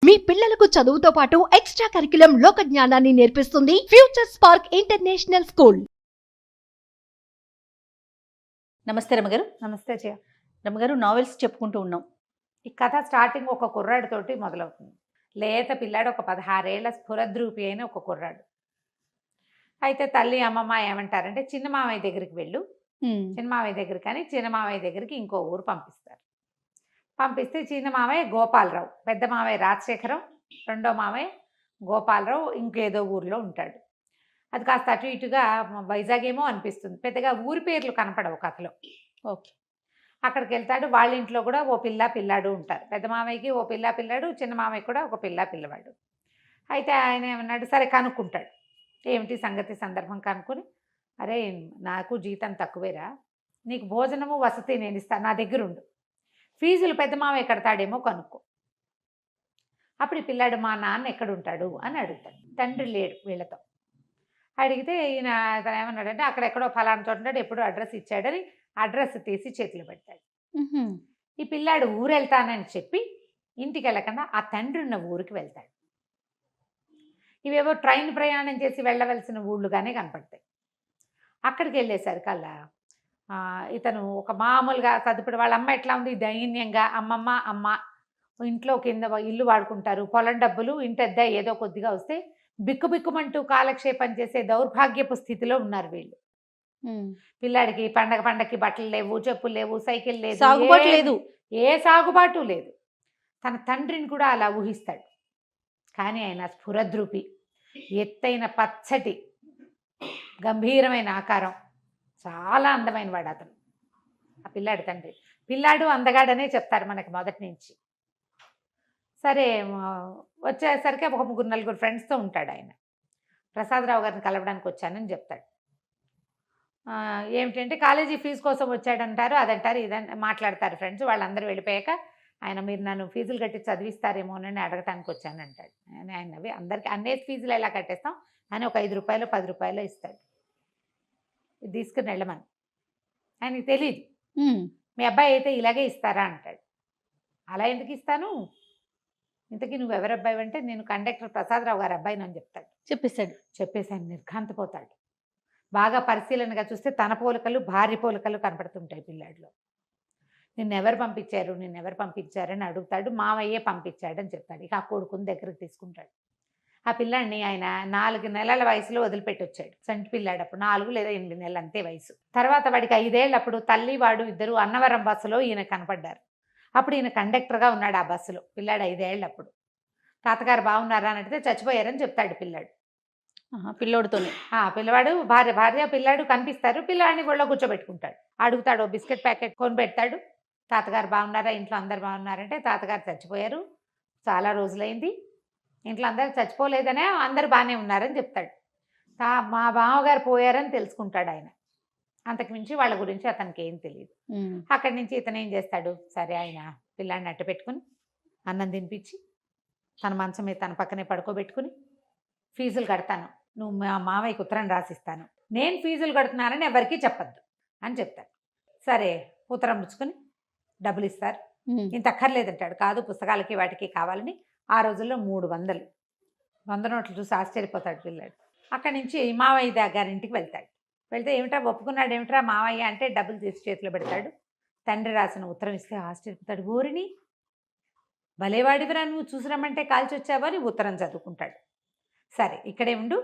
మీ పిల్లలకు చదువుతో పాటు ఎక్స్ట్రా కరికులం లోక జ్ఞానాన్ని నేర్పిస్తుంది ఫ్యూచర్ స్పార్క్ ఇంటర్నేషనల్ స్కూల్. నమస్తే రమగారు. నమస్తే జయ. రమగారు, నావెల్స్ చెప్పుకుంటూ ఉన్నాం. ఈ కథ స్టార్టింగ్ ఒక కుర్రాడితోటి మొదలవుతుంది. లేత పిల్లాడు, ఒక 16 ఏళ్ల స్ఫురద్రూపి అయిన ఒక కుర్రాడు. అయితే తల్లి అమ్మమ్మ ఏమంటారంటే, చిన్న మామయ్య దగ్గరికి వెళ్ళు, చిన్న మామయ్య దగ్గర కానీ చిన్న మామయ్య దగ్గరికి ఇంకో ఊరు పంపిస్తారు. పంపిస్తే చిన్న మామయ్య గోపాలరావు, పెద్ద మామయ్య రాజశేఖరం, రెండో మామయ్య గోపాలరావు ఇంకేదో ఊరిలో ఉంటాడు. అది కాస్త అటు ఇటుగా వైజాగ్ ఏమో అనిపిస్తుంది, పెద్దగా ఊరి పేర్లు కనపడవు కథలో. ఓకే. అక్కడికి వెళ్తాడు. వాళ్ళ ఇంట్లో కూడా ఓ పిల్లాడు ఉంటారు. పెద్ద మామయ్యకి ఓ పిల్లాడు, చిన్న మామయ్య కూడా ఒక పిల్లవాడు. అయితే ఆయన ఏమన్నాడు, సరే కనుక్కుంటాడు ఏమిటి సంగతి సందర్భం కనుక్కొని, అరే నాకు జీతం తక్కువేరా, నీకు భోజనము వసతి నేను ఇస్తాను, నా దగ్గర ఉండు, ఫీజులు పెద్ద మామయ్య కడతాడేమో కనుక్కో. అప్పుడు ఈ పిల్లాడు మా నాన్న ఎక్కడుంటాడు అని అడుగుతాడు. తండ్రి లేడు వీళ్ళతో. అడిగితే ఈయన తను ఏమన్నాడంటే, అక్కడెక్కడో ఫలానా చోట ఉంటాడు, ఎప్పుడో అడ్రస్ ఇచ్చాడని అడ్రస్ తీసి చేతిలో పెడతాడు. ఈ పిల్లాడు ఊరు వెళ్తానని చెప్పి ఇంటికి వెళ్ళకుండా ఆ తండ్రి ఉన్న ఊరికి వెళ్తాడు. ఇవేవో ట్రైన్ ప్రయాణం చేసి వెళ్ళవలసిన ఊళ్ళుగానే కనపడతాయి. అక్కడికి వెళ్ళేసరికల్లా ఇతను ఒక మామూలుగా తదుపరి వాళ్ళ అమ్మ ఎట్లా ఉంది, దైన్యంగా అమ్మ ఇంట్లో కింద ఇల్లు వాడుకుంటారు, పొలం డబ్బులు ఇంటద్ద ఏదో కొద్దిగా వస్తే బిక్కుబిక్కుమంటూ కాలక్షేపం చేసే దౌర్భాగ్యపు స్థితిలో ఉన్నారు వీళ్ళు. పిల్లాడికి పండగకి బట్టలు లేవు, చెప్పులు లేవు, సైకిల్ లేదు, సాగుబాటు లేదు, ఏ సాగుబాటు లేదు. తన తండ్రిని కూడా అలా ఊహిస్తాడు. కానీ ఆయన స్ఫురద్రూపి, ఎత్తైన పచ్చటి గంభీరమైన ఆకారం, చాలా అందమైన వాడు అతను, ఆ పిల్లాడి తండ్రి. పిల్లాడు అందగాడనే చెప్తారు మనకి మొదటి నుంచి. సరే వచ్చేసరికి ఒక 3-4 ఫ్రెండ్స్తో ఉంటాడు ఆయన. ప్రసాదరావు గారిని కలవడానికి వచ్చానని చెప్తాడు. ఏమిటంటే కాలేజీ ఫీజు కోసం వచ్చాడంటారు, అదంటారు, ఇదని మాట్లాడతారు ఫ్రెండ్స్. వాళ్ళందరూ వెళ్ళిపోయాక ఆయన, మీరు నన్ను ఫీజులు కట్టి చదివిస్తారేమోనని అడగటానికి వచ్చానంటాడు. ఆయనవి అందరికీ అన్నే ఫీజులు ఎలా కట్టేస్తాం అని ఒక 5 రూపాయలు 10 రూపాయలు ఇస్తాడు. ఇది తీసుకుని వెళ్ళమని. ఆయనకి తెలియదు. మీ అబ్బాయి అయితే ఇలాగే ఇస్తారా అంటాడు. అలా ఎందుకు ఇస్తాను, ఇంతకీ నువ్వు ఎవరి అబ్బాయి అంటే, నేను కండక్టర్ ప్రసాదరావు గారి అబ్బాయిని అని చెప్తాడు. చెప్పేసి ఆయన నిర్ఘాంతపోతాడు. బాగా పరిశీలనగా చూస్తే తన పోలికలు భార్య పోలికలు కనపడుతుంటాయి పిల్లాడిలో. నిన్నెవరు పంపించారని అడుగుతాడు. మావయ్యే పంపించాడని చెప్తాడు. ఇక ఆ కొడుకుని దగ్గరకు తీసుకుంటాడు. ఆ పిల్లాడిని ఆయన 4 నెలల వయసులో వదిలిపెట్టి వచ్చాడు. సంటి పిల్లాడు, అప్పుడు 4 లేదా 8 నెలలు అంతే వయసు. తర్వాత వాడికి 5 ఏళ్ళప్పుడు తల్లి వాడు ఇద్దరు అన్నవరం బస్సులో ఈయన కనపడ్డారు. అప్పుడు ఈయన కండక్టర్గా ఉన్నాడు ఆ బస్సులో. పిల్లాడు 5 ఏళ్ళప్పుడు. తాతగారు బాగున్నారా అని అడిగితే చచ్చిపోయారని చెప్తాడు పిల్లాడు. పిల్లోడితోనే పిల్లవాడు భార్య పిల్లాడు కనిపిస్తారు. పిల్లాడిని ఒళ్ళో కూర్చోబెట్టుకుంటాడు. అడుగుతాడు, బిస్కెట్ ప్యాకెట్ కొని పెడతాడు. తాతగారు బాగున్నారా, ఇంట్లో అందరు బాగున్నారంటే, తాతగారు చచ్చిపోయారు, చాలా రోజులైంది, ఇంట్లో అందరు చచ్చిపోలేదనే అందరు బాగానే ఉన్నారని చెప్తాడు. మా బావగారు పోయారని తెలుసుకుంటాడు ఆయన. అంతకుమించి వాళ్ళ గురించి అతనికి ఏం తెలియదు. అక్కడి నుంచి ఇతను ఏం చేస్తాడు, సరే ఆయన పిల్లాడిని అట్ట పెట్టుకుని అన్నం తినిపించి తన మంచం మీద తన పక్కనే పడుకోబెట్టుకుని, ఫీజులు కడతాను, నువ్వు మా మామయ్యకి ఉత్తరం రాసిస్తాను, నేను ఫీజులు కడుతున్నానని ఎవరికీ చెప్పద్దు అని చెప్తాడు. సరే ఉత్తరం పుచ్చుకొని డబ్బులు ఇస్తారు. ఇంత అక్కర్లేదంటాడు. కాదు, పుస్తకాలకి వాటికి కావాలని. ఆ రోజుల్లో 300 100 నోట్లు చూసి ఆశ్చర్యపోతాడు పిల్లాడు. అక్కడి నుంచి మావయ్య గారింటికి వెళ్తాడు. వెళ్తే ఏమిట్రా ఒప్పుకున్నాడు, ఏమిట్రా మావయ్య అంటే డబ్బులు తీసి చేతిలో పెడతాడు. తండ్రి రాసిన ఉత్తరం ఇస్తే ఆశ్చర్యపోతాడు. ఊరిని భలేవాడివిరా, నువ్వు చూసిరమ్మంటే కాల్చి వచ్చావని ఉత్తరం చదువుకుంటాడు. సరే ఇక్కడే ఉండు,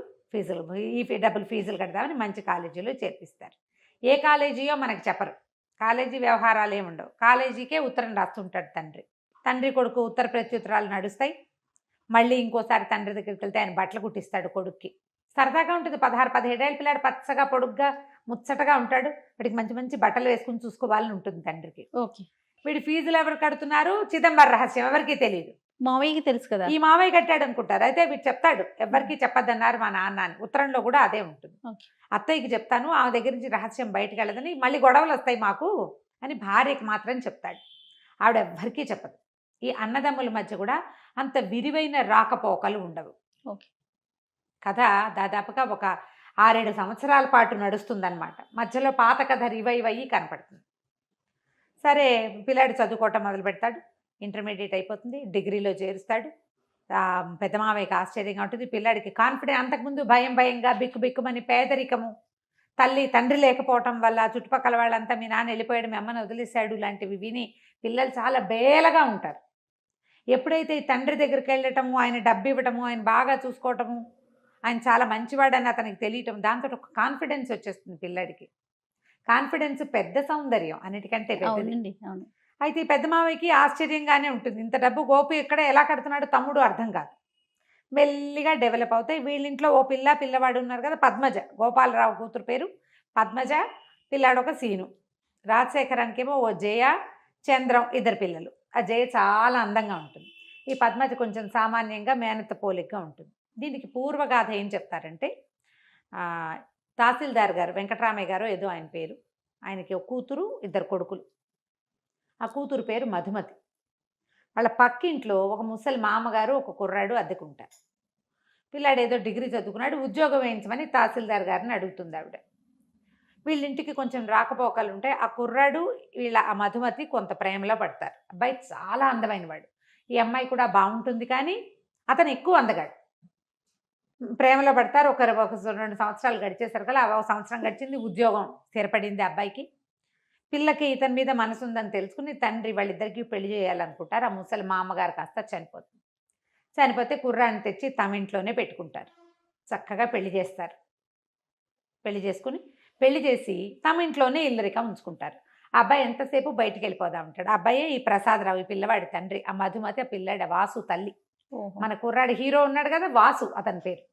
డబ్బులు ఫీజులు కడదామని మంచి కాలేజీలో చేర్పిస్తారు. ఏ కాలేజీయో మనకు చెప్పరు, కాలేజీ వ్యవహారాలు ఏముండవు. కాలేజీకే ఉత్తరం రాస్తుంటాడు తండ్రి కొడుకు ఉత్తర ప్రత్యుత్తరాలు నడుస్తాయి. మళ్ళీ ఇంకోసారి తండ్రి దగ్గరికి వెళ్తే ఆయన బట్టలు కుట్టిస్తాడు కొడుక్కి. సరదాగా ఉంటుంది. 16-17 ఏళ్ళ పిల్లాడు పచ్చగా పొడుగ్గా ముచ్చటగా ఉంటాడు. వాడికి మంచి మంచి బట్టలు వేసుకుని చూసుకోవాలని ఉంటుంది తండ్రికి. ఓకే. వీడి ఫీజులు ఎవరు కడుతున్నారు, చిదంబర రహస్యం, ఎవరికి తెలియదు. మావయ్యకి తెలుసు కదా, ఈ మావయ్య కట్టాడు అనుకుంటారు. అయితే వీడు చెప్తాడు, ఎవరికి చెప్పద్దన్నారు మా నాన్న అని. ఉత్తరంలో కూడా అదే ఉంటుంది. అత్తయ్యకి చెప్తాను, ఆమె దగ్గర నుంచి రహస్యం బయటకు వెళ్ళదని, మళ్ళీ గొడవలు వస్తాయి మాకు అని భార్యకి మాత్రం చెప్తాడు. ఆవిడ ఎవ్వరికీ చెప్పదు. ఈ అన్నదమ్ముల మధ్య కూడా అంత విరివైన రాకపోకలు ఉండవు. ఓకే. కథ దాదాపుగా ఒక 6-7 సంవత్సరాల పాటు నడుస్తుందన్నమాట. మధ్యలో పాత కథ రివైవ్ అయ్యి కనపడుతుంది. సరే పిల్లాడు చదువుకోవటం మొదలు పెడతాడు. ఇంటర్మీడియట్ అయిపోతుంది, డిగ్రీలో చేరుస్తాడు. పెద్ద మావయ్యకి ఆశ్చర్యంగా ఉంటుంది. పిల్లాడికి కాన్ఫిడెంట్, అంతకుముందు భయం భయంగా బిక్కుమని పేదరికము, తల్లి తండ్రి లేకపోవటం వల్ల చుట్టుపక్కల వాళ్ళంతా మీ నాన్న వెళ్ళిపోయాడు, మీ అమ్మని వదిలేశాడు లాంటివి విని పిల్లలు చాలా బేలగా ఉంటారు. ఎప్పుడైతే ఈ తండ్రి దగ్గరికి వెళ్ళటము, ఆయన డబ్బు ఇవ్వటము, ఆయన బాగా చూసుకోవటము, ఆయన చాలా మంచివాడని అతనికి తెలియటం, దాంతో ఒక కాన్ఫిడెన్స్ వచ్చేస్తుంది పిల్లాడికి. కాన్ఫిడెన్స్ పెద్ద సౌందర్యం అన్నిటికంటే పెద్దది. అవునండి, అవును. అయితే ఈ పెద్ద మావయ్యకి ఆశ్చర్యంగానే ఉంటుంది. ఇంత డబ్బు గోపి ఎక్కడ ఎలా కడుతున్నాడు తమ్ముడు అర్థం కాదు. మెల్లిగా డెవలప్ అవుతాయి. వీళ్ళింట్లో ఓ పిల్లవాడు ఉన్నారు కదా, పద్మజ, గోపాలరావు కూతురు పేరు పద్మజ, పిల్లాడు ఒక సీను. రాజశేఖరానికేమో ఓ జయ, చంద్రం, ఇద్దరు పిల్లలు. ఆ జయ చాలా అందంగా ఉంటుంది. ఈ పద్మజ కొంచెం సామాన్యంగా మేనత్త పోలికగా ఉంటుంది. దీనికి పూర్వగాథ ఏం చెప్తారంటే, తహసీల్దార్ గారు వెంకటరామయ్య గారు ఏదో ఆయన పేరు, ఆయనకి ఒక కూతురు, ఇద్దరు కొడుకులు. ఆ కూతురు పేరు మధుమతి. వాళ్ళ పక్కింట్లో ఒక ముసలి మామగారు, ఒక కుర్రాడు అద్దెకుంటారు. పిల్లాడు ఏదో డిగ్రీ చదువుకున్నాడు, ఉద్యోగం వేయించమని తహసీల్దార్ గారిని అడుగుతుంది ఆవిడ. వీళ్ళింటికి కొంచెం రాకపోకలు ఉంటాయి. ఆ కుర్రాడు ఆ మధుమతి కొంత ప్రేమలో పడతారు. అబ్బాయి చాలా అందమైన వాడు, ఈ అమ్మాయి కూడా బాగుంటుంది, కానీ అతను ఎక్కువ అందగాడు. ప్రేమలో పడతారు. ఒక 2 సంవత్సరాలు గడిచేసరికల్లా, ఒక సంవత్సరం గడిచింది, ఉద్యోగం స్థిరపడింది అబ్బాయికి. పిల్లకి ఇతని మీద మనసు ఉందని తెలుసుకుని తండ్రి వాళ్ళిద్దరికీ పెళ్లి చేయాలనుకుంటారు. ఆ ముసలి మామగారు కాస్త చనిపోతుంది. చనిపోతే కుర్రాన్ని తెచ్చి తమ ఇంట్లోనే పెట్టుకుంటారు. చక్కగా పెళ్లి చేస్తారు. పెళ్లి చేసి తమ ఇంట్లోనే ఇల్లరికం ఉంచుకుంటారు. ఆ అబ్బాయి ఎంతసేపు బయటికి వెళ్ళిపోదా ఉంటాడు. ఆ అబ్బాయే ఈ ప్రసాదరావు, ఈ పిల్లవాడి తండ్రి. ఆ మధుమతి ఆ పిల్లాడి వాసు తల్లి. మన కుర్రాడి హీరో ఉన్నాడు కదా, వాసు అతని పేరు.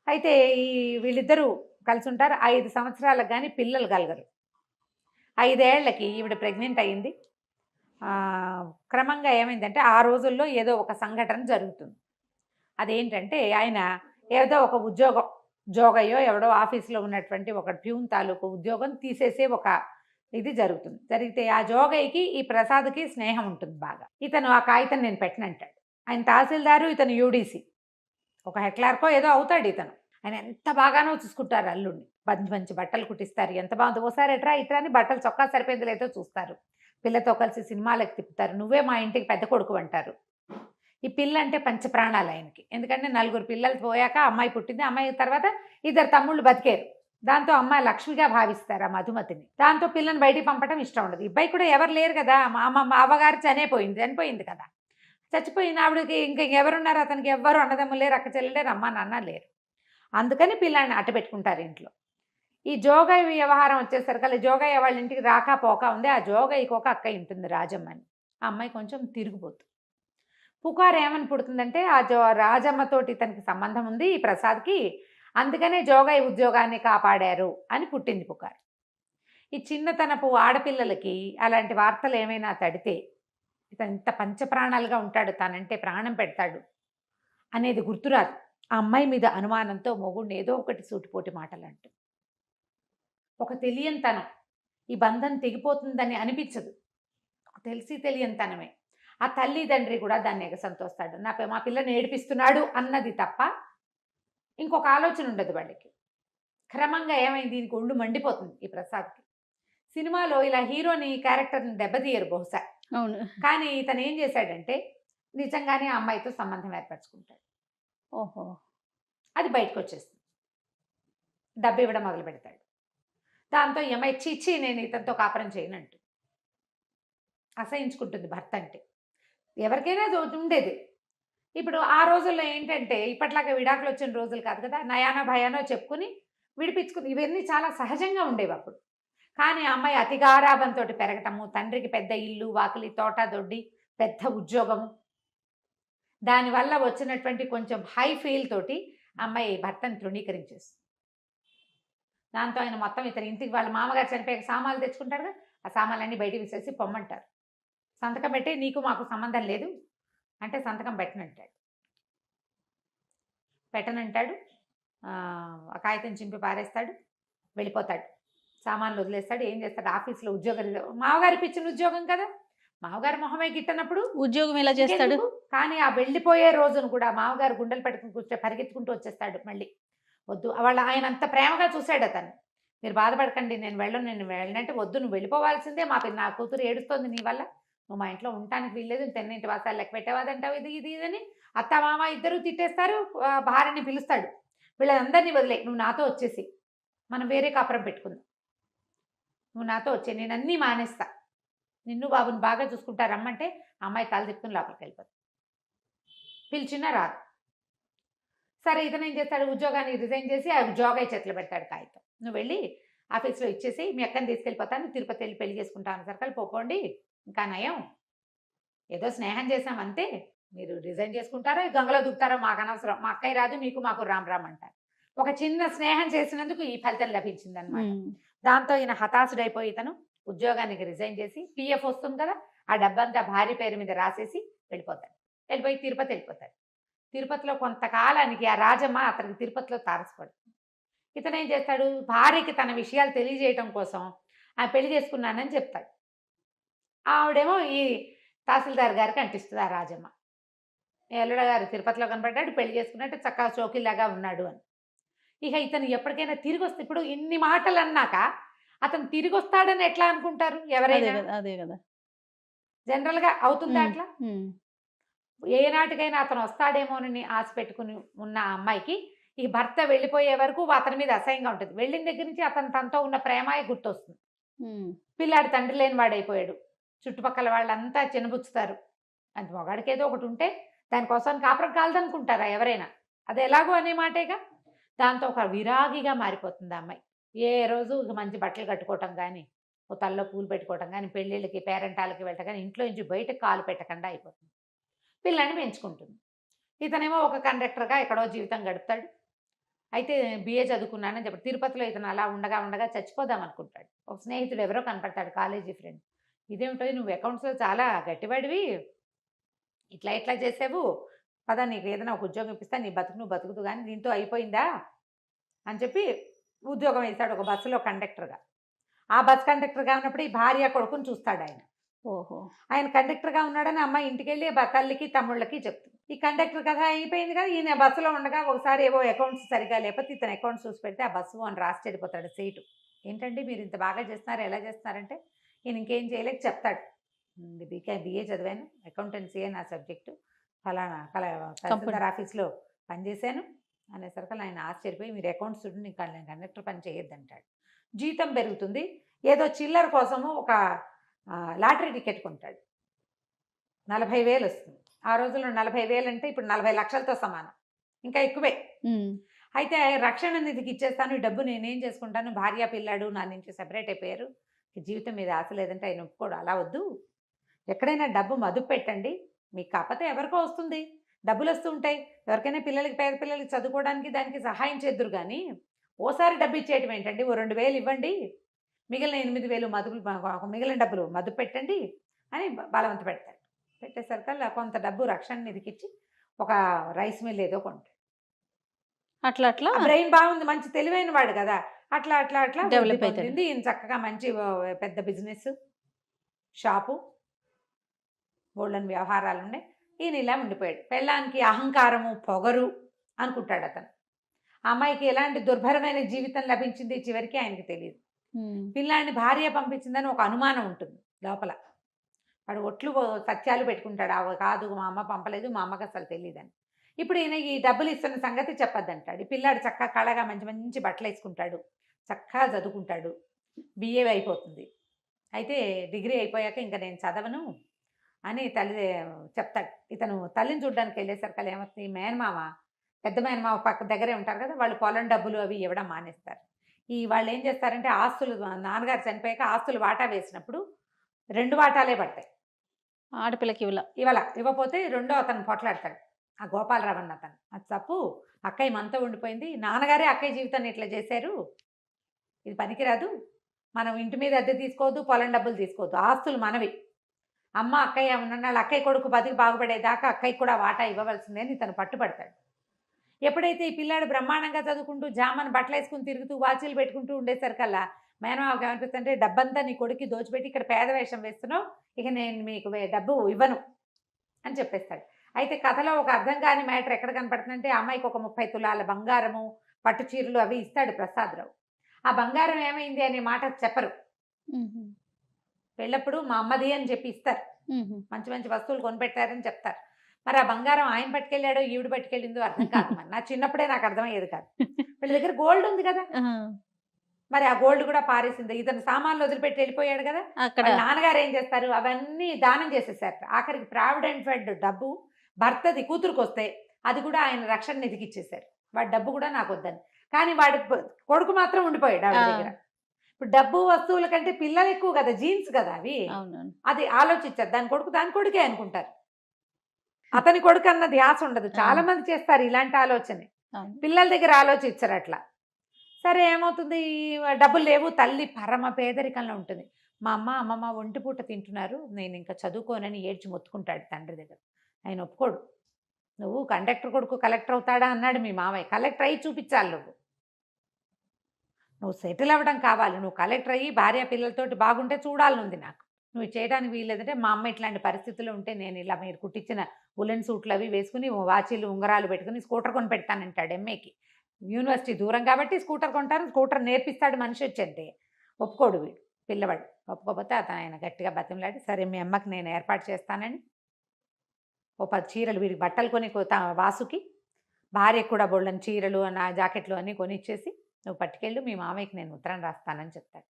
అయితే వీళ్ళిద్దరూ కలిసి ఉంటారు. 5 సంవత్సరాలకు కానీ పిల్లలు కలగరు. 5 ఏళ్లకి ఈవిడ ప్రెగ్నెంట్ అయ్యింది. క్రమంగా ఏమైందంటే, ఆ రోజుల్లో ఏదో ఒక సంఘటన జరుగుతుంది. అదేంటంటే, ఆయన ఏదో ఒక జోగయ్యో ఎవడో ఆఫీస్లో ఉన్నటువంటి ఒక ప్యూన్ తాలూకు ఉద్యోగం తీసేసే ఒక ఇది జరుగుతుంది. జరిగితే ఆ జోగయ్యకి ఈ ప్రసాద్కి స్నేహం ఉంటుంది బాగా. ఇతను ఆ కాగితం నేను పెట్టనంటాడు. ఆయన తహసీల్దారు, ఇతను యూడీసీ, ఒక హెక్లార్కో ఏదో అవుతాడు ఇతను. ఆయన ఎంత బాగానో చూసుకుంటారు అల్లుడిని. మంచి బట్టలు కుట్టిస్తారు, ఎంత బాగుంది. ఓసారి ఎట్రా ఇట్రా అని బట్టలు చొక్కా సరిపోయింది లేదో చూస్తారు. పిల్లతో కలిసి సినిమాలకు తిప్పుతారు. నువ్వే మా ఇంటికి పెద్ద కొడుకు అంటారు. ఈ పిల్ల అంటే పంచప్రాణాలు ఆయనకి. ఎందుకంటే 4 పిల్లలు పోయాక అమ్మాయి పుట్టింది. అమ్మాయి తర్వాత 2 తమ్ముళ్ళు బతికారు. దాంతో అమ్మాయి లక్ష్మిగా భావిస్తారు ఆ మధుమతిని. దాంతో పిల్లని బయటికి పంపడం ఇష్టం ఉండదు. ఇబ్బాయి కూడా ఎవరు లేరు కదా, మా అవ్వగారు చనిపోయింది కదా. చచ్చిపోయిన ఆవిడకి ఇంకెవరున్నారు, అతనికి ఎవ్వరు అన్నదమ్ములు లేరు, అక్క చెల్లెలు లేరు, అమ్మ నాన్న లేరు. అందుకని పిల్లాన్ని అట్ట పెట్టుకుంటారు ఇంట్లో. ఈ జోగయ్య వ్యవహారం వచ్చేసరికి జోగయ్య వాళ్ళ ఇంటికి పోక ఉంది. ఆ జోగయ్యకి ఒక అక్కయ్య ఉంటుంది, రాజమ్మ అని. ఆ అమ్మాయి కొంచెం తిరిగిపోతుంది. పుకారు ఏమని పుడుతుందంటే, ఆ రాజమ్మతోటి ఇతనికి సంబంధం ఉంది ఈ ప్రసాద్కి, అందుకనే జోగయ్య ఉద్యోగాన్ని కాపాడారు అని పుట్టింది పుకారు. ఈ చిన్నతనపు ఆడపిల్లలకి అలాంటి వార్తలు ఏమైనా తడితే, ఇతను ఇంత పంచప్రాణాలుగా ఉంటాడు, తనంటే ప్రాణం పెడతాడు అనేది గుర్తురాదు. ఆ అమ్మాయి మీద అనుమానంతో మొగుడిని ఏదో ఒకటి సూటిపోటి మాటలు అంటూ, ఒక తెలియనితనం, ఈ బంధం తెగిపోతుందని అనిపించదు, తెలియనితనమే. ఆ తల్లిదండ్రి కూడా దాన్ని ఎగసంతోస్తాడు. మా పిల్లని ఏడిపిస్తున్నాడు అన్నది తప్ప ఇంకొక ఆలోచన ఉండదు వాళ్ళకి. క్రమంగా ఏమైంది, దీనికి ఒళ్ళు మండిపోతుంది ఈ ప్రసాద్కి. సినిమాలో ఇలా హీరోని క్యారెక్టర్ని దెబ్బతీయరు బహుశా, అవును. కానీ ఇతను ఏం చేశాడంటే నిజంగానే ఆ అమ్మాయితో సంబంధం ఏర్పరచుకుంటాడు. ఓహో. అది బయటకు వచ్చేస్తుంది. డబ్బు ఇవ్వడం మొదలు పెడతాడు. దాంతో ఈ అమ్మాయి చీచి నేను ఇతనితో కాపురం చేయనంటూ అసహించుకుంటుంది. భర్త అంటే ఎవరికైనా ఉండేది. ఇప్పుడు ఆ రోజుల్లో ఏంటంటే, ఇప్పట్లాగా విడాకులు వచ్చిన రోజులు కాదు కదా, నయానో భయానో చెప్పుకుని విడిపించుకుని, ఇవన్నీ చాలా సహజంగా ఉండేవి అప్పుడు. కానీ ఆ అమ్మాయి అతిగారాభంతో పెరగటము, తండ్రికి పెద్ద ఇల్లు, వాకిలి, తోట, దొడ్డి, పెద్ద ఉద్యోగము, దానివల్ల వచ్చినటువంటి కొంచెం హై ఫీల్ తోటి అమ్మాయి భర్తను తృణీకరించేస్తుంది. దాంతో ఆయన మొత్తం ఇతని ఇంటికి, వాళ్ళ మామగారు చనిపోయాక సామాన్లు తెచ్చుకుంటారు కదా, ఆ సామాన్లన్నీ బయటికి విసేసి పొమ్మంటారు. సంతకం పెట్టి నీకు మాకు సంబంధం లేదు అంటే సంతకం పెట్టనంటాడు. ఆ కాగితం చింపి పారేస్తాడు, వెళ్ళిపోతాడు, సామాన్లు వదిలేస్తాడు. ఏం చేస్తాడు, ఆఫీస్లో ఉద్యోగం, మామగారు ఇప్పించిన ఉద్యోగం కదా, మామగారు మొహమే గిట్టనప్పుడు ఉద్యోగం ఎలా చేస్తాడు. కానీ ఆ వెళ్ళిపోయే రోజును కూడా మామగారు గుండెలు పెట్టుకుని పరిగెత్తుకుంటూ వచ్చేస్తాడు. మళ్ళీ వద్దు, ఆయన అంత ప్రేమగా చూశాడు అతను. మీరు బాధపడకండి, నేను వెళ్ళనంటే, వద్దు నువ్వు వెళ్ళిపోవాల్సిందే, నా కూతురు ఏడుస్తోంది నీ వల్ల, నువ్వు మా ఇంట్లో ఉండటానికి వీల్లేదు, తెన్నింటి వాసాలు లెక్క పెట్టేవాదంటావు, ఇది అని అత్త మామ ఇద్దరు తిట్టేస్తారు. భార్యని పిలుస్తాడు, వీళ్ళందరినీ వదిలే, నువ్వు నాతో వచ్చేసి మనం వేరే కాపురం పెట్టుకుందాం, నువ్వు నాతో వచ్చే, నేను అన్నీ మానేస్తా, నిన్ను బాబుని బాగా చూసుకుంటా రమ్మంటే అమ్మాయి తల తిప్పుకుని లోపలికి వెళ్ళిపోతుంది. పిలిచినా రాదు. సరే ఇతను ఏం చేస్తాడు, ఉద్యోగాన్ని రిజైన్ చేసి ఆ జోగయ్య చేతిలో పెడతాడు కాగితం, నువ్వు వెళ్ళి ఆఫీస్లో ఇచ్చేసి మీ అక్కని తీసుకెళ్ళిపోతాను, తిరుపతి వెళ్ళి పెళ్లి చేసుకుంటాను సర్కల్ పోకోండి, ఇంకా నయం, ఏదో స్నేహం చేసాం అంతే, మీరు రిజైన్ చేసుకుంటారో గంగలో దుక్కుతారో మాకు అనవసరం, మా అక్కయ్య రాదు మీకు మాకు రామ్ రామ్ అంటారు. ఒక చిన్న స్నేహం చేసినందుకు ఈ ఫలితం లభించింది అనమాట. దాంతో ఈయన హతాశుడైపోయి ఇతను ఉద్యోగానికి రిజైన్ చేసి పిఎఫ్ వస్తుంది కదా ఆ డబ్బంతా భార్య పేరు మీద రాసేసి వెళ్ళిపోతాడు. వెళ్ళిపోయి తిరుపతి వెళ్ళిపోతాడు. తిరుపతిలో కొంతకాలానికి ఆ రాజమ్మ అతనికి తిరుపతిలో తారసపడుతుంది. ఇతను ఏం చేస్తాడు, భార్యకి తన విషయాలు తెలియజేయటం కోసం ఆ పెళ్లి చేసుకున్నానని చెప్తాడు. ఆవిడేమో ఈ తహసీల్దార్ గారికి అంటిస్తుంది ఆ రాజమ్మ, ఎల్లుడ గారు తిరుపతిలో కనపడ్డాడు, పెళ్లి చేసుకున్నట్టు చక్కగా చోకిల్లాగా ఉన్నాడు అని. ఇక ఇతను ఎప్పటికైనా తిరిగి వస్తే, ఇప్పుడు ఇన్ని మాటలు అన్నాక అతను తిరిగి వస్తాడని ఎట్లా అనుకుంటారు ఎవరైనా? అదే కదా జనరల్గా అవుతుందా అట్లా? ఏనాటికైనా అతను వస్తాడేమోనని ఆశ పెట్టుకుని ఉన్న ఆ అమ్మాయికి ఈ భర్త వెళ్ళిపోయే వరకు అతని మీద అసహ్యంగా ఉంటుంది. వెళ్ళిన దగ్గర నుంచి అతను తనతో ఉన్న ప్రేమాయి గుర్తొస్తుంది. పిల్లాడు తండ్రి లేని వాడైపోయాడు, చుట్టుపక్కల వాళ్ళంతా చిన్నబుచ్చుతారు, అది మొగాడికి ఏదో ఒకటి ఉంటే దానికోసం కాపురం కాలదనుకుంటారా ఎవరైనా? అది ఎలాగో అనే మాటేగా. దాంతో ఒక విరాగిగా మారిపోతుంది ఆ అమ్మాయి. ఏ రోజు మంచి బట్టలు కట్టుకోవటం కానీ, ఓ తల్లో పూలు పెట్టుకోవటం కానీ, పెళ్ళిళ్ళకి పేరెంటాలకి వెళ్ళటం కానీ, ఇంట్లో నుంచి బయటకు కాలు పెట్టకుండా అయిపోతుంది. పిల్లని పెంచుకుంటుంది. ఇతనేమో ఒక కండక్టర్గా ఎక్కడో జీవితం గడుపుతాడు. అయితే బిఏ చదువుకున్నానని చెప్పి తిరుపతిలో ఇతను అలా ఉండగా ఉండగా చచ్చిపోదాం అనుకుంటాడు. ఒక స్నేహితుడు ఎవరో కనపడతాడు, కాలేజీ ఫ్రెండ్. ఇదేమిటో నువ్వు అకౌంట్స్లో చాలా గట్టివాడివి, ఇట్లా ఇట్లా చేసావు, పదా నీకు ఏదైనా ఒక ఉద్యోగం ఇప్పిస్తా, నీ బతుకు నువ్వు బతుకుతూ కానీ దీంతో అయిపోయిందా అని చెప్పి ఉద్యోగం వేస్తాడు ఒక బస్సులో కండక్టర్గా. ఆ బస్ కండక్టర్గా ఉన్నప్పుడు ఈ భార్య కొడుకుని చూస్తాడు ఆయన. ఓహో, ఆయన కండక్టర్గా ఉన్నాడని అమ్మాయి ఇంటికి వెళ్ళి తల్లికి తమ్ముళ్ళకి చెప్తుంది. ఈ కండక్టర్ కథ అయిపోయింది కదా, ఈయన బస్సులో ఉండగా ఒకసారి ఏవో అకౌంట్స్ సరిగా లేకపోతే ఇతను అకౌంట్స్ చూసి పెడితే ఆ బస్సు అని రాసి చెడిపోతాడు సీటు. ఏంటండి మీరు ఇంత బాగా చేస్తున్నారు, ఎలా చేస్తున్నారంటే ఈయన ఇంకేం చేయలేక చెప్తాడు, బిఏ చదివాను, అకౌంటెన్సీయే నా సబ్జెక్టు, ఫలానా తహసీల్దార్ ఆఫీస్లో పనిచేశాను అనేసరికి ఆయన ఆశ్చర్యపోయి మీరు అకౌంట్స్ చూడండి, ఇంకా నేను కండక్టర్ పని చేయొద్దంటాడు. జీతం పెరుగుతుంది, ఏదో చిల్లర కోసము ఒక లాటరీ టికెట్ కొంటాడు, 40,000 వస్తుంది. ఆ రోజుల్లో 40,000 అంటే ఇప్పుడు 40 లక్షలతో సమానం, ఇంకా ఎక్కువే. అయితే రక్షణ నిధికి ఇచ్చేస్తాను, ఈ డబ్బు నేనేం చేసుకుంటాను, భార్య పిల్లాడు నా నుంచి సెపరేట్ అయిపోయారు, జీవితం మీద ఆశ లేదంటే ఆయన ఒప్పుకోడు, అలా వద్దు, ఎక్కడైనా డబ్బు మదుపు పెట్టండి, మీకు కాకపోతే ఎవరికో వస్తుంది, డబ్బులు వస్తూ ఉంటాయి, ఎవరికైనా పిల్లలకి పేద పిల్లలకి చదువుకోవడానికి దానికి సహాయం చేద్దురు, కానీ ఓసారి డబ్బు ఇచ్చేయటం ఏంటండి, ఓ 2,000 ఇవ్వండి, మిగిలిన 8,000 మదుపులు, మిగిలిన డబ్బులు మదుపు పెట్టండి అని బలవంత పెడతాడు. పెట్టేసరికల్లా కొంత డబ్బు రక్షణ నిధికి ఇచ్చి ఒక రైస్ మిల్ ఏదో కొంటాడు. అట్లా అట్లా బ్రెయిన్ బాగుంది, మంచి తెలివైన వాడు కదా, అట్లా అట్లా అట్లా డెవలప్ అవుతుంది. ఈయన చక్కగా మంచి పెద్ద బిజినెస్ షాపు, గోల్డెన్ వ్యవహారాలు ఉన్నాయి. ఈయన ఇలా ఉండిపోయాడు. పెళ్ళానికి అహంకారము పొగరు అనుకుంటాడు అతను. ఆ అమ్మాయికి ఎలాంటి దుర్భరమైన జీవితం లభించింది చివరికి ఆయనకి తెలియదు. పిల్లాన్ని భార్య పంపించిందని ఒక అనుమానం ఉంటుంది లోపల. వాడు ఒట్లు సత్యాలు పెట్టుకుంటాడు, అవి కాదు మా అమ్మ పంపలేదు, మా అమ్మకి అసలు తెలియదని. ఇప్పుడు ఈయన ఈ డబ్బులు ఇస్తున్న సంగతి చెప్పొద్దంటాడు. ఈ పిల్లాడు చక్కగా కళగా మంచి మంచి బట్టలు వేసుకుంటాడు, చక్కగా చదువుకుంటాడు, బిఏ అయిపోతుంది. అయితే డిగ్రీ అయిపోయాక ఇంకా నేను చదవను అని తల్లి చెప్తాడు. ఇతను తల్లిని చూడడానికి వెళ్ళేసరికి ఏమవుతుంది, మేనమామ పెద్ద మేనమామ పక్క దగ్గరే ఉంటారు కదా, వాళ్ళు పొలం డబ్బులు అవి ఇవ్వడం మానేస్తారు. ఈ వాళ్ళు ఏం చేస్తారంటే ఆస్తులు, నాన్నగారు చనిపోయాక ఆస్తులు వాటా వేసినప్పుడు 2 వాటాలే పడతాయి, ఆడపిల్లకి ఇవ్వకపోతే రెండో అతను పొట్లాడతాడు, ఆ గోపాలరావు అన్న అతను. అది తప్పు, అక్కయ్య మనతో ఉండిపోయింది, నాన్నగారే అక్కయ్య జీవితాన్ని ఇట్లా చేశారు, ఇది పనికిరాదు, మనం ఇంటి మీద అద్దె తీసుకోవద్దు, పొలం డబ్బులు తీసుకోవద్దు, ఆస్తులు మనవి, అమ్మ అక్కయ్య ఉన్నాళ్ళు అక్కయ్య కొడుకు బతికి బాగుపడేదాకా అక్కయ్యకి కూడా వాటా ఇవ్వవలసిందే అని ఇతను పట్టుపడతాడు. ఎప్పుడైతే ఈ పిల్లాడు బ్రహ్మాండంగా చదువుకుంటూ జామని బట్టలు వేసుకుని తిరుగుతూ వాచీలు పెట్టుకుంటూ ఉండేసరికల్లా మేనమావకి ఏమనిపిస్తుంటే, డబ్బంతా నీ కొడుక్కి దోచిపెట్టి ఇక్కడ పేద వేషం వేస్తున్నావు, ఇక నేను మీకు డబ్బు ఇవ్వను అని చెప్పేస్తాడు. అయితే కథలో ఒక అర్థం కాని మ్యాటర్ ఎక్కడ కనపడుతుందంటే, అమ్మాయికి ఒక 30 తులాల బంగారము, పట్టు చీరలు అవి ఇస్తాడు ప్రసాదరావు. ఆ బంగారం ఏమైంది అనే మాట చెప్పరు, పెళ్ళప్పుడు మా అమ్మది అని చెప్పి ఇస్తారు, మంచి మంచి వస్తువులు కొనిపెట్టారని చెప్తారు. మరి ఆ బంగారం ఆయన పట్టుకెళ్ళాడో ఈవిడ పట్టుకెళ్ళిందో అర్థం కాదు. మరి నా చిన్నప్పుడే నాకు అర్థమయ్యేది కాదు. వీళ్ళ దగ్గర గోల్డ్ ఉంది కదా, ఆ, మరి ఆ గోల్డ్ కూడా పారేసింది. ఇతను సామాన్లు వదిలిపెట్టి వెళ్ళిపోయాడు కదా, అక్కడ వాళ్ళ నాన్నగారు ఏం చేస్తారు, అవన్నీ దానం చేసేసారు. ఆఖరికి ప్రావిడెంట్ ఫండ్ డబ్బు భర్తది కూతురుకు వస్తే అది కూడా ఆయన రక్షణ నిధికి ఇచ్చేసారు. వాడి డబ్బు కూడా నాకు వద్దని. కానీ వాడి కొడుకు మాత్రం ఉండిపోయాడు ఆవిడ ఆ. దగ్గర. ఇప్పుడు డబ్బు వస్తువుల కంటే పిల్లలు ఎక్కువ కదా, జీన్స్ కదా అవి. అవునవును. అది ఆలోచించారు. దాని కొడుకే అనుకుంటారు, అతని కొడుకు అన్న ధ్యాస ఉండదు. చాలా మంది చేస్తారు ఇలాంటి ఆలోచన, అవును. పిల్లల దగ్గర ఆలోచించరు అట్లా. సరే ఏమవుతుంది, డబ్బులు లేవు, తల్లి పరమ పేదరికంలో ఉంటుంది. మా అమ్మమ్మ ఒంటి పూట తింటున్నారు, నేను ఇంకా చదువుకోనని ఏడ్చి మొత్తుకుంటాడు తండ్రి దగ్గర. ఆయన ఒప్పుకోడు. నువ్వు కండక్టర్ కొడుకు కలెక్టర్ అవుతాడా అన్నాడు మీ మామయ్య. కలెక్టర్ అయ్యి చూపించాలి, నువ్వు సెటిల్ అవ్వడం కావాలి. నువ్వు కలెక్టర్ అయ్యి భార్య పిల్లలతోటి బాగుంటే చూడాలనుంది నాకు. నువ్వు చేయడానికి వీల్లేదంటే మా అమ్మ ఇట్లాంటి పరిస్థితుల్లో ఉంటే నేను ఇలా మీరు కుట్టించిన ఉలెన్ సూట్లు అవి వేసుకుని వాచీలు ఉంగరాలు పెట్టుకుని స్కూటర్ కొని పెడతానంటాడు. ఎంఏకి యూనివర్సిటీ దూరం కాబట్టి స్కూటర్ కొంటాను, స్కూటర్ నేర్పిస్తాడు మనిషి వచ్చంటే. ఒప్పుకోడు వీడు పిల్లవాడు. ఒప్పుకోకపోతే అతను ఆయన గట్టిగా బతిమలాడి సరే మీ అమ్మకి నేను ఏర్పాటు చేస్తానని ఓ 10 చీరలు వీడికి బట్టలు కొని వాసుకి, భార్యకు కూడా బోళ్ళని చీరలు నా జాకెట్లు అన్నీ కొనిచ్చేసి నువ్వు పట్టుకెళ్ళు, మీ మామయ్యకి నేను ఉత్తరం రాస్తానని చెప్తాడు.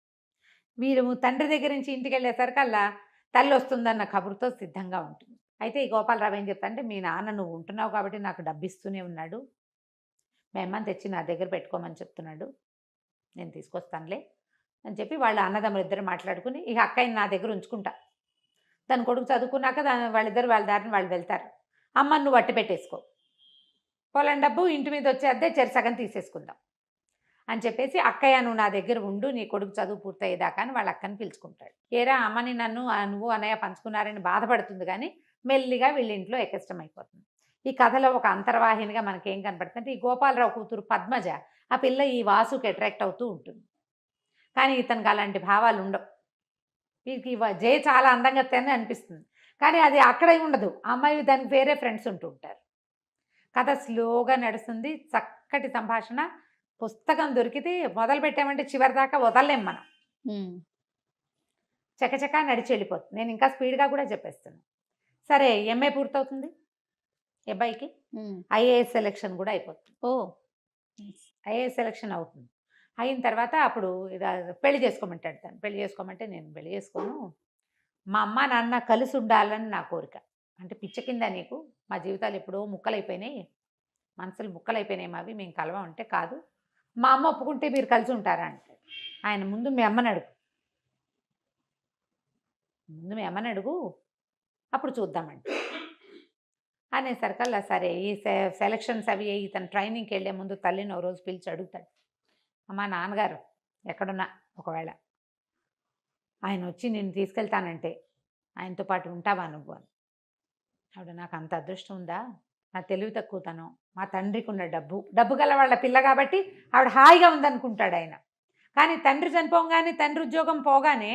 వీరు తండ్రి దగ్గర నుంచి ఇంటికి వెళ్ళేసరికల్లా తల్లి వస్తుందన్న కబురుతో సిద్ధంగా ఉంటుంది. అయితే ఈ గోపాలరావు ఏం చెప్తానంటే, మీ నాన్న నువ్వు ఉంటున్నావు కాబట్టి నాకు డబ్బు ఇస్తూనే ఉన్నాడు, మీ అమ్మని తెచ్చి నా దగ్గర పెట్టుకోమని చెప్తున్నాడు, నేను తీసుకొస్తానులే అని చెప్పి వాళ్ళ అన్నదమ్ములు ఇద్దరు మాట్లాడుకుని ఇక అక్కయ్యని నా దగ్గర ఉంచుకుంటా, తన కొడుకు చదువుకున్నాక వాళ్ళిద్దరు వాళ్ళ దారిని వాళ్ళు వెళ్తారు, అమ్మని నువ్వు అట్టి పెట్టేసుకో, పొలం డబ్బు ఇంటి మీద వచ్చే అద్దె సగం తీసేసుకుందాం అని చెప్పేసి అక్కయ్య నువ్వు నా దగ్గర ఉండు, నీ కొడుకు చదువు పూర్తయ్యేదాకా అని వాళ్ళ అక్కని పిలుచుకుంటాడు. ఏరా అమ్మని నువ్వు అన్నయ్య పంచుకున్నారని బాధపడుతుంది, కానీ మెల్లిగా వీళ్ళ ఇంట్లో ఎక్కష్టం అయిపోతుంది. ఈ కథలో ఒక అంతర్వాహినిగా మనకేం కనపడుతుందంటే, ఈ గోపాలరావు కూతురు పద్మజ ఆ పిల్ల ఈ వాసుకి అట్రాక్ట్ అవుతూ ఉంటుంది, కానీ ఇతనికి అలాంటి భావాలు ఉండవు. వీరికి జయ చాలా అందంగా తెని అనిపిస్తుంది, కానీ అది అక్కడే ఉండదు. అమ్మాయి దానికి వేరే ఫ్రెండ్స్ ఉంటూ ఉంటారు. కథ స్లోగా నడుస్తుంది, చక్కటి సంభాషణ. పుస్తకం దొరికితే మొదలు పెట్టామంటే చివరి దాకా వదలలేం మనం, చకచకా నడిచి వెళ్ళిపోతుంది. నేను ఇంకా స్పీడ్గా కూడా చెప్పేస్తున్నాను. సరే ఎంఏ పూర్తవుతుంది అబ్బాయికి, ఐఏఎస్ సెలెక్షన్ కూడా అయిపోతుంది. ఐఏఎస్ సెలెక్షన్ అవుతుంది. అయిన తర్వాత అప్పుడు పెళ్లి చేసుకోమంటాడు తను. పెళ్లి చేసుకోమంటే నేను పెళ్లి చేసుకోను, మా అమ్మ నాన్న కలిసి ఉండాలని నా కోరిక. అంటే పిచ్చ కింద నీకు, మా జీవితాలు ఎప్పుడో ముక్కలైపోయినాయి, మనసులు ముక్కలైపోయినాయి మావి, మేము కలవం అంటే కాదు, మా అమ్మ ఒప్పుకుంటే మీరు కలిసి ఉంటారా అంటాడు. ఆయన ముందు మీ అమ్మని అడుగు, అప్పుడు చూద్దామండి అనేసరికల్లా సరే ఈ సెలక్షన్స్ అవి ఇతను ట్రైనింగ్కి వెళ్ళే ముందు తల్లిని ఓ రోజు పిలిచి అడుగుతాడు, అమ్మ నాన్నగారు ఎక్కడున్నా ఒకవేళ ఆయన వచ్చి నిన్ను తీసుకెళ్తానంటే ఆయనతో పాటు ఉంటావా నువ్వు అని. ఆవిడ నాకు అంత అదృష్టం ఉందా, నా తెలివి తక్కువతనం, మా తండ్రికి ఉన్న డబ్బు గల వాళ్ళ పిల్ల కాబట్టి ఆవిడ హాయిగా ఉందనుకుంటాడు ఆయన. కానీ తండ్రి చనిపోగానే, తండ్రి ఉద్యోగం పోగానే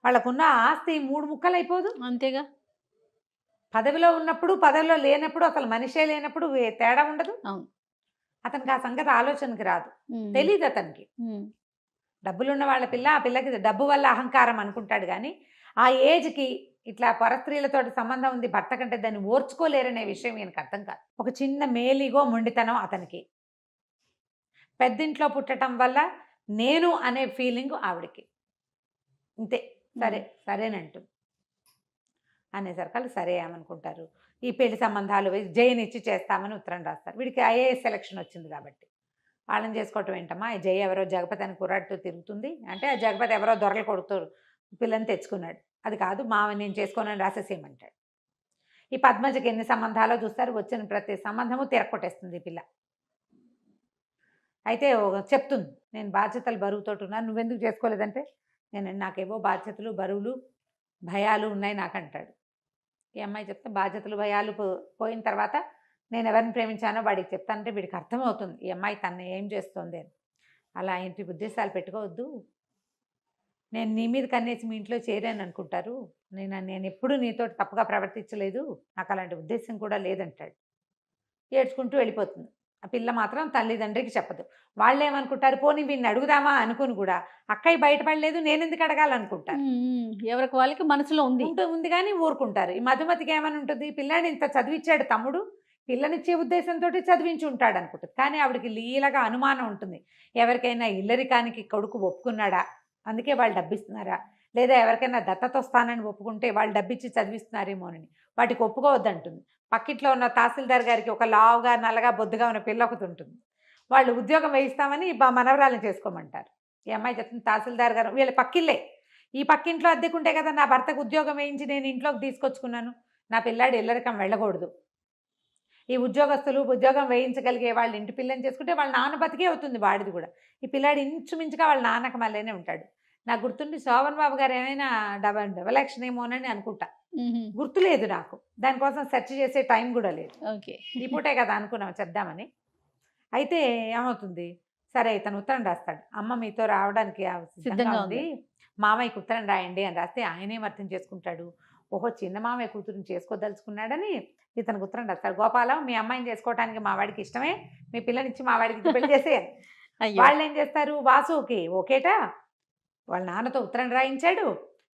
వాళ్ళకున్న ఆస్తి 3 ముక్కలు అయిపోదు. అంతేగా, పదవిలో ఉన్నప్పుడు పదవిలో లేనప్పుడు అసలు మనిషే లేనప్పుడు తేడా ఉండదు. అవును. అతనికి ఆ సంగతి ఆలోచనకి రాదు, తెలియదు అతనికి. డబ్బులున్న వాళ్ళ పిల్ల, ఆ పిల్లకి డబ్బు వల్ల అహంకారం అనుకుంటాడు, కానీ ఆ ఏజ్కి ఇట్లా పరస్త్రీలతో సంబంధం ఉంది భర్త కంటే దాన్ని ఓర్చుకోలేరనే విషయం ఈయనకు అర్థం కాదు. ఒక చిన్న మేలిగో మొండితనం అతనికి, పెద్దింట్లో పుట్టడం వల్ల నేను అనే ఫీలింగ్ ఆవిడకి, అంతే. సరేనంటూ అనేసరికి సరే ఏమనుకుంటారు, ఈ పెళ్లి సంబంధాలు జయని ఇచ్చి చేస్తామని ఉత్తరం రాస్తారు. వీడికి ఐఏఎస్ సెలక్షన్ వచ్చింది కాబట్టి వాళ్ళని చేసుకోవటం ఏంటమ్మా, జయ ఎవరో జగపతి అని కుర్రాడుతూ తిరుగుతుంది అంటే, ఆ జగపతి ఎవరో దొరలు కొడుతూ పిల్లని తెచ్చుకున్నాడు, అది కాదు నేను చేసుకోనని రాసేసేయమంటాడు. ఈ పద్మజకి ఎన్ని సంబంధాలో చూస్తారు, వచ్చిన ప్రతి సంబంధము తిరగొట్టేస్తుంది ఈ పిల్ల. అయితే చెప్తుంది, నేను బాధ్యతలు బరువుతోటి ఉన్నాను, నువ్వెందుకు చేసుకోలేదంటే, నాకేవో బాధ్యతలు బరువులు భయాలు ఉన్నాయి నాకంటాడు. ఈ అమ్మాయి చెప్తే బాధ్యతలు భయాలు పోయిన తర్వాత నేను ఎవరిని ప్రేమించానో వాడికి చెప్తానంటే వీడికి అర్థమవుతుంది ఈ అమ్మాయి తను ఏం చేస్తుంది అని. అలా ఇంటి ఉద్దేశాలు పెట్టుకోవద్దు, నేను నీ మీద కన్నేసి మీ ఇంట్లో చేరాను అనుకుంటారు, నేను ఎప్పుడు నీతో తప్పుగా ప్రవర్తించలేదు, నాకు అలాంటి ఉద్దేశం కూడా లేదంటాడు. ఏడ్చుకుంటూ వెళ్ళిపోతుంది. ఆ పిల్ల మాత్రం తల్లిదండ్రికి చెప్పదు. వాళ్ళు ఏమనుకుంటారు, పోనీ వీడిని అడుగుదామా అనుకుని కూడా అక్కయ్య బయటపడలేదు, నేను ఎందుకు అడగాలనుకుంటారు. ఎవరికి వాళ్ళకి మనసులో ఉంది. ఉంది కానీ ఊరుకుంటారు. ఈ మధుమతికి ఏమని ఉంటుంది, పిల్లాడిని ఇంత చదివించాడు తమ్ముడు, పిల్లనిచ్చే ఉద్దేశంతో చదివించి ఉంటాడు అనుకుంటుంది. కానీ ఆవిడకి లీలగా అనుమానం ఉంటుంది, ఎవరికైనా ఇల్లరికానికి కొడుకు ఒప్పుకున్నాడా, అందుకే వాళ్ళు డబ్బిస్తున్నారా, లేదా ఎవరికైనా దత్తత వస్తానని ఒప్పుకుంటే వాళ్ళు డబ్బిచ్చి చదివిస్తున్నారేమోనని. వాటికి ఒప్పుకోవద్దంటుంది. పక్కింట్లో ఉన్న తహసీల్దార్ గారికి ఒక లావుగా నల్లగా బొద్దుగా ఉన్న పిల్ల ఒకటి ఉంటుంది. వాళ్ళు ఉద్యోగం వేయిస్తామని మనవరాలను చేసుకోమంటారు. ఈ అమ్మాయి చెప్తుంది, తహసీల్దార్ గారు వీళ్ళ పక్కిల్లే, ఈ పక్కింట్లో అద్దెకుంటే కదా నా భర్తకు ఉద్యోగం వేయించి నేను ఇంట్లోకి తీసుకొచ్చుకున్నాను, నా పిల్లాడు ఇల్లరికం వెళ్ళకూడదు. ఈ ఉద్యోగస్తులు ఉద్యోగం వేయించగలిగే వాళ్ళ ఇంటి పిల్లని చేసుకుంటే వాళ్ళ నాన్న బతికే అవుతుంది వాడిది కూడా. ఈ పిల్లాడు ఇంచుమించుగా వాళ్ళ నాన్నక మళ్ళీనే ఉంటాడు. నాకు గుర్తుండి శోభన్ బాబు గారు ఏమైనా డబల్ యాక్షన్ ఏమోనని అనుకుంటా, గుర్తులేదు నాకు. దానికోసం సెర్చ్ చేసే టైం కూడా లేదు. ఓకే, ఈ పూటే కదా అనుకున్నాం చెప్దామని. అయితే ఏమవుతుంది, సరే ఇతను ఉత్తరం రాస్తాడు, అమ్మ మీతో రావడానికి సిద్ధంగా ఉంది, మామయ్యకి ఉత్తరం రాయండి అని రాస్తే ఆయనేం అర్థం చేసుకుంటాడు, ఓహో చిన్న మామయ్య కూతురుని చేసుకోదలుచుకున్నాడని ఇతనికి ఉత్తరం రాస్తాడు. గోపాలం, మీ అమ్మాయిని చేసుకోవడానికి మా వాడికి ఇష్టమే, మీ పిల్లనిచ్చి మా వాడికి పెళ్లి చేసేయాలి. వాళ్ళు ఏం చేస్తారు, వాసుకి ఓకేటా వాళ్ళ నాన్నతో ఉత్తరం రాయించాడు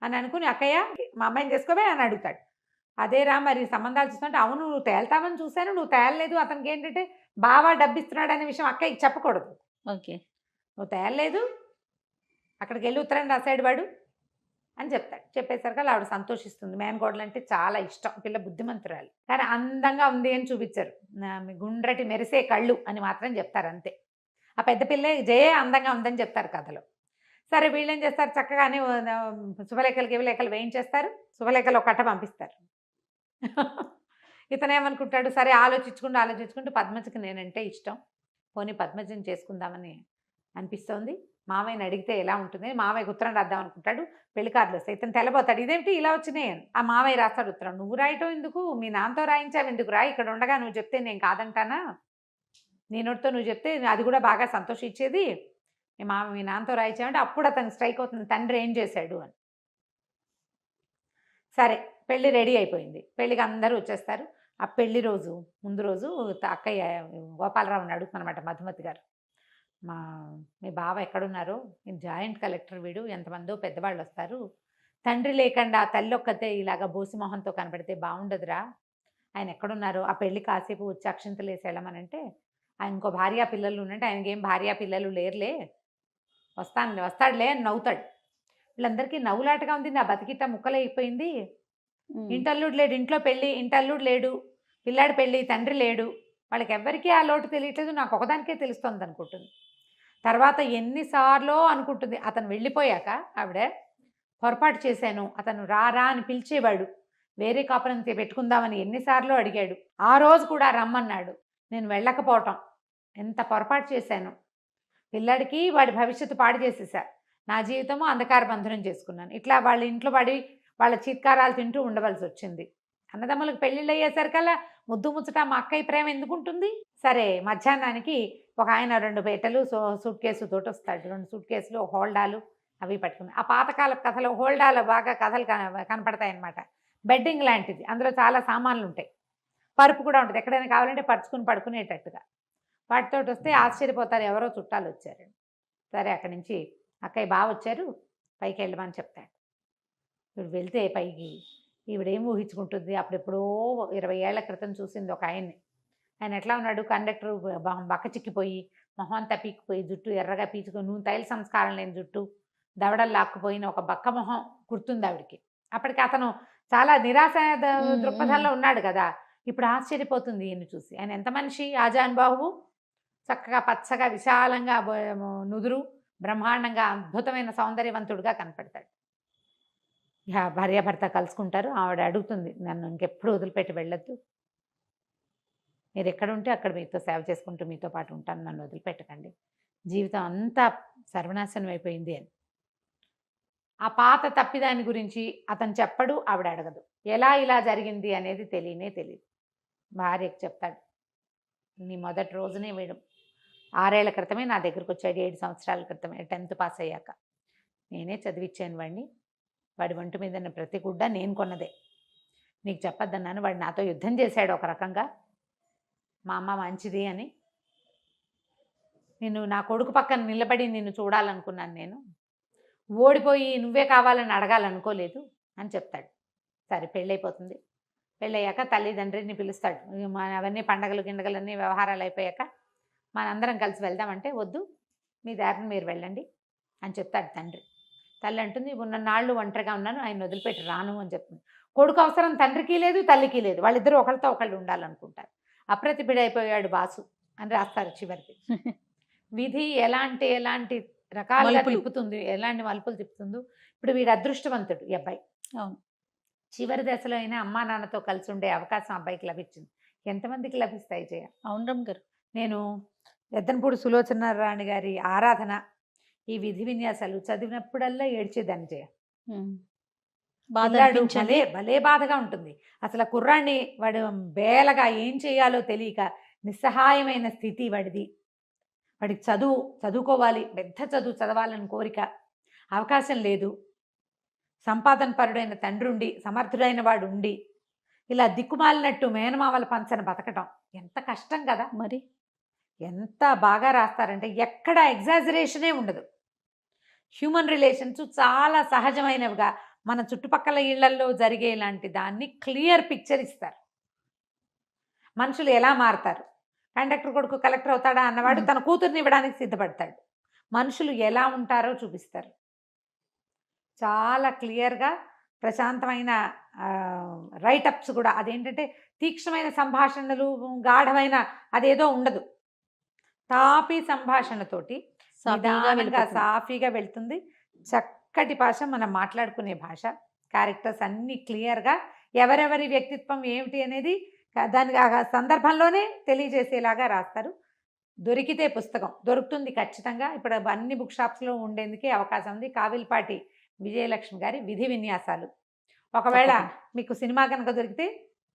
అని అనుకుని, అక్కయ్య మా అమ్మాయిని చేసుకోవే అని అడుగుతాడు. అదేరా మరి సంబంధాలు చూస్తుంటే, అవును నువ్వు తేల్తామని చూశాను, నువ్వు తేలలేదు, అతనికి ఏంటంటే బాగా డబ్బిస్తున్నాడు అనే విషయం అక్కయ్యకి చెప్పకూడదు. ఓకే, నువ్వు తేలలేదు, అక్కడికి వెళ్ళి ఉత్తరం రాశాడు వాడు అని చెప్తాడు. చెప్పేసరికి ఆవిడ సంతోషిస్తుంది. మేనకోడలు అంటే చాలా ఇష్టం, పిల్ల బుద్ధిమంతురాలు, కానీ అందంగా ఉంది అని చూపించారు, గుండ్రటి మెరిసే కళ్ళు అని మాత్రం చెప్తారు అంతే. ఆ పెద్ద పిల్లే జయే అందంగా ఉందని చెప్తారు కథలో. సరే వీళ్ళు ఏం చేస్తారు, చక్కగానే శుభలేఖలు గివలేఖలు వేయించేస్తారు, శుభలేఖలు ఒక కట్ట పంపిస్తారు. ఇతనేమనుకుంటాడు, సరే ఆలోచించుకుంటూ పద్మజకి నేనంటే ఇష్టం, పోనీ పద్మజని చేసుకుందామని అనిపిస్తోంది, మామయ్యని అడిగితే ఎలా ఉంటుంది, మామయ్యకి ఉత్తరం రాద్దాం అనుకుంటాడు. పెళ్లి కార్డులు వస్తాయి, ఇతను తెల్లబోతాడు, ఇదేంటి ఇలా వచ్చినాయి అని. ఆ మామయ్య రాస్తాడు ఉత్తరం, నువ్వు రాయటం ఎందుకు, మీ నాన్నతో రాయించావు ఎందుకు రా, ఇక్కడ ఉండగా నువ్వు చెప్తే నేను కాదంటానా, నీ నోటితో నువ్వు చెప్తే అది కూడా బాగా సంతోషించేది, మీ నాన్నతో రాయించామంటే అప్పుడు అతను స్ట్రైక్ అవుతుంది, తండ్రి ఏం చేశాడు అని. సరే పెళ్ళి రెడీ అయిపోయింది, పెళ్ళికి అందరూ వచ్చేస్తారు. ఆ పెళ్లి రోజు ముందు రోజు అక్కయ్య గోపాలరావుని అడుగుతున్నమాట మధుమతి గారు, మీ బావ ఎక్కడున్నారు, జాయింట్ కలెక్టర్ వీడు, ఎంతమందో పెద్దవాళ్ళు వస్తారు, తండ్రి లేకుండా తల్లి ఒక్కతే ఇలాగ బోసి మొహంతో కనపడితే బాగుండదురా, ఆయన ఎక్కడున్నారు, ఆ పెళ్ళి కాసేపు వచ్చి అక్షింతలు వేసి వెళ్ళమనంటే, ఆయన ఇంకో భార్యా పిల్లలు ఉన్నట్టే, ఆయనకి ఏం భార్యా పిల్లలు లేరులే, వస్తాడులే అని నవ్వుతాడు. వీళ్ళందరికీ నవ్వులాటగా ఉంది, నా బతికిట్ట ముక్కలైపోయింది, ఇంటల్లుడు లేడు, ఇంట్లో పెళ్ళి, ఇంటల్లుడు లేడు, పిల్లాడి పెళ్ళి, తండ్రి లేడు, వాళ్ళకి ఎవ్వరికీ ఆ లోటు తెలియట్లేదు, నాకు ఒకదానికే తెలుస్తుంది అనుకుంటుంది. తర్వాత ఎన్నిసార్లు అనుకుంటుంది, అతను వెళ్ళిపోయాక ఆవిడ పొరపాటు చేశాను, అతను రారా అని పిలిచేవాడు, వేరే కాపురం పెట్టుకుందామని ఎన్నిసార్లు అడిగాడు, ఆ రోజు కూడా రమ్మన్నాడు, నేను వెళ్ళకపోవటం ఎంత పొరపాటు చేశాను, పిల్లాడికి వాడి భవిష్యత్తు పాడు చేసేసా, నా జీవితము అంధకార బంధనం చేసుకున్నాను, ఇట్లా వాళ్ళ ఇంట్లో పడి వాళ్ళ చీత్కారాలు తింటూ ఉండవలసి వచ్చింది. అన్నదమ్ములకు పెళ్ళిళ్ళు అయ్యేసరికల్లా ముద్దు ముచ్చట మా అక్కయ్య ప్రేమ ఎందుకుంటుంది. సరే మధ్యాహ్నానికి ఒక ఆయన 2 పెట్టెలు సూట్ కేసు తోటి వస్తాడు, 2 సూట్ కేసులు హోల్డాలు అవి పట్టుకుని. ఆ పాతకాల కథలో హోల్డాలు బాగా కథలు కనపడతాయి అన్నమాట. బెడ్డింగ్ లాంటిది, అందులో చాలా సామాన్లు ఉంటాయి, పరుపు కూడా ఉంటుంది, ఎక్కడైనా కావాలంటే పరుచుకుని పడుకునేటట్టుగా. వాటితో వస్తే ఆశ్చర్యపోతారు, ఎవరో చుట్టాలు వచ్చారు. సరే అక్కడి నుంచి అక్కయ్య బాగా వచ్చారు, పైకి వెళ్ళమని చెప్తాడు. ఇప్పుడు వెళ్తే పైకి ఈవిడేం ఊహించుకుంటుంది, అప్పుడెప్పుడో 20 ఏళ్ల క్రితం చూసింది ఒక ఆయన్ని. ఆయన ఎట్లా ఉన్నాడు, కండక్టర్ బక్క చిక్కిపోయి, మొహం అంతా పీక్కుపోయి, జుట్టు ఎర్రగా పీచుకొని, నూనె తైల సంస్కారం లేని జుట్టు, దవడలు లాక్కుపోయిన ఒక బక్క మొహం గుర్తుంది ఆవిడికి. అప్పటికి అతను చాలా నిరాశ దృక్పథంలో ఉన్నాడు కదా. ఇప్పుడు ఆశ్చర్యపోతుంది ఈయన చూసి, ఆయన ఎంత మనిషి, ఆజానుబాహువు, చక్కగా పచ్చగా విశాలంగా నుదురు, బ్రహ్మాండంగా అద్భుతమైన సౌందర్యవంతుడుగా కనపడతాడు. భార్యాభర్త కలుసుకుంటారు. ఆవిడ అడుగుతుంది, నన్ను ఇంకెప్పుడు వదిలిపెట్టి వెళ్ళొద్దు, మీరు ఎక్కడుంటే అక్కడ మీతో సేవ చేసుకుంటూ మీతో పాటు ఉంటాను, నన్ను వదిలిపెట్టకండి, జీవితం అంతా సర్వనాశనం అయిపోయింది అని. ఆ పాత తప్పిదాని గురించి అతను చెప్పడు, ఆవిడ అడగదు, ఎలా ఇలా జరిగింది అనేది తెలియదు. భార్యకు చెప్తాడు, నీ మొదటి రోజునే వీడు 6 ఏళ్ల క్రితమే నా దగ్గరకు వచ్చాడు, 7 సంవత్సరాల క్రితమే, 10th పాస్ అయ్యాక నేనే చదివించాను వాడిని, వాడి ఒంటి మీద ప్రతి గుడ్డ నేను కొన్నదే, నీకు చెప్పొద్దన్నాను, వాడు నాతో యుద్ధం చేశాడు ఒక రకంగా, మా అమ్మ మంచిది అని, నా కొడుకు పక్కన నిలబడి నిన్ను చూడాలనుకున్నాను, నేను ఓడిపోయి నువ్వే కావాలని అడగాలనుకోలేదు అని చెప్తాడు. సరే పెళ్ళైపోతుంది. పెళ్ళయ్యాక తల్లిదండ్రిని పిలుస్తాడు. అవన్నీ పండగలు గిండగలన్నీ వ్యవహారాలు అయిపోయాక మనందరం కలిసి వెళ్దామంటే, వద్దు, మీ దారిని మీరు వెళ్ళండి అని చెప్తాడు తండ్రి. తల్లి అంటుంది, ఉన్న నాళ్ళు ఒంటరిగా ఉన్నాను, ఆయన వదిలిపెట్టి రాను అని చెప్తుంది. కొడుకు అవసరం తండ్రికి లేదు, తల్లికి లేదు, వాళ్ళిద్దరూ ఒకరితో ఒకళ్ళు ఉండాలనుకుంటారు. అప్రతిభుడైపోయాడు బాసు అని రాస్తారు చివరికి. విధి ఎలాంటి రకాలుగా తిప్పుతుంది, ఎలాంటి మలుపులు తిప్పుతుందో. ఇప్పుడు వీడు అదృష్టవంతుడు ఈ అబ్బాయి. అవును. చివరి దశలో అయినా అమ్మా నాన్నతో కలిసి ఉండే అవకాశం అబ్బాయికి లభించింది. ఎంతమందికి లభిస్తాయి జయ? అవును రమ్య గారు. నేను ఎద్దనపూడి సులోచన రాణి గారి ఆరాధన, ఈ విధి విన్యాసాలు చదివినప్పుడల్లా ఏడ్చేదాన్ని జయ. బాధ పిల్లాడు అనిపించింది. భలే బాధగా ఉంటుంది. అసలు ఆ కుర్రాన్ని వాడు బేలగా ఏం చేయాలో తెలియక నిస్సహాయమైన స్థితి వాడిది. వాడికి చదువుకోవాలి, పెద్ద చదువు చదవాలని కోరిక, అవకాశం లేదు. సంపాదన పరుడైన తండ్రి ఉండి, సమర్థుడైన వాడు ఉండి, ఇలా దిక్కుమాలినట్టు మేనమామల పంచన బతకటం ఎంత కష్టం కదా. మరి ఎంత బాగా రాస్తారంటే ఎక్కడ ఎగ్జాజరేషనే ఉండదు. హ్యూమన్ రిలేషన్స్ చాలా సహజమైనవిగా మన చుట్టుపక్కల ఇళ్లల్లో జరిగే ఇలాంటి దాన్ని క్లియర్ పిక్చర్ ఇస్తారు. మనుషులు ఎలా మారతారు, కండక్టర్ కొడుకు కలెక్టర్ అవుతాడా అన్నవాడు తన కూతుర్ని ఇవ్వడానికి సిద్ధపడతాడు. మనుషులు ఎలా ఉంటారో చూపిస్తారు. చాలా క్లియర్గా ప్రశాంతమైన రైటప్స్ కూడా. అదేంటంటే తీక్షణమైన సంభాషణలు, గాఢమైన అదేదో ఉండదు. తాపీ సంభాషణతోటి నిదానంగా సాఫీగా వెళ్తుంది. చక్కటి భాష, మనం మాట్లాడుకునే భాష. క్యారెక్టర్స్ అన్నీ క్లియర్గా ఎవరెవరి వ్యక్తిత్వం ఏమిటి అనేది దానికి ఆ సందర్భంలోనే తెలియజేసేలాగా రాస్తారు. దొరికితే పుస్తకం దొరుకుతుంది ఖచ్చితంగా. ఇప్పుడు అన్ని బుక్ షాప్స్లో ఉండేందుకే అవకాశం ఉంది. కావిల్పాటి విజయలక్ష్మి గారి విధి విన్యాసాలు. ఒకవేళ మీకు సినిమా కనుక దొరికితే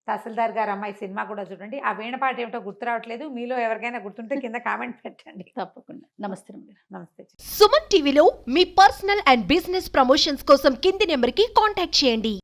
తహసీల్దార్ గారు అమ్మాయి సినిమా కూడా చూడండి. ఆ వీణపాట ఏమిటో గుర్తు రావట్లేదు, మీలో ఎవరికైనా గుర్తుంటే కింద కామెంట్ పెట్టండి. తప్పకుండా. నమస్తే రమ్య గారు. నమస్తే. సుమన్ టీవీలో మీ పర్సనల్ అండ్ బిజినెస్ ప్రమోషన్స్ కోసం కింది నెంబర్కి కాంటాక్ట్ చేయండి.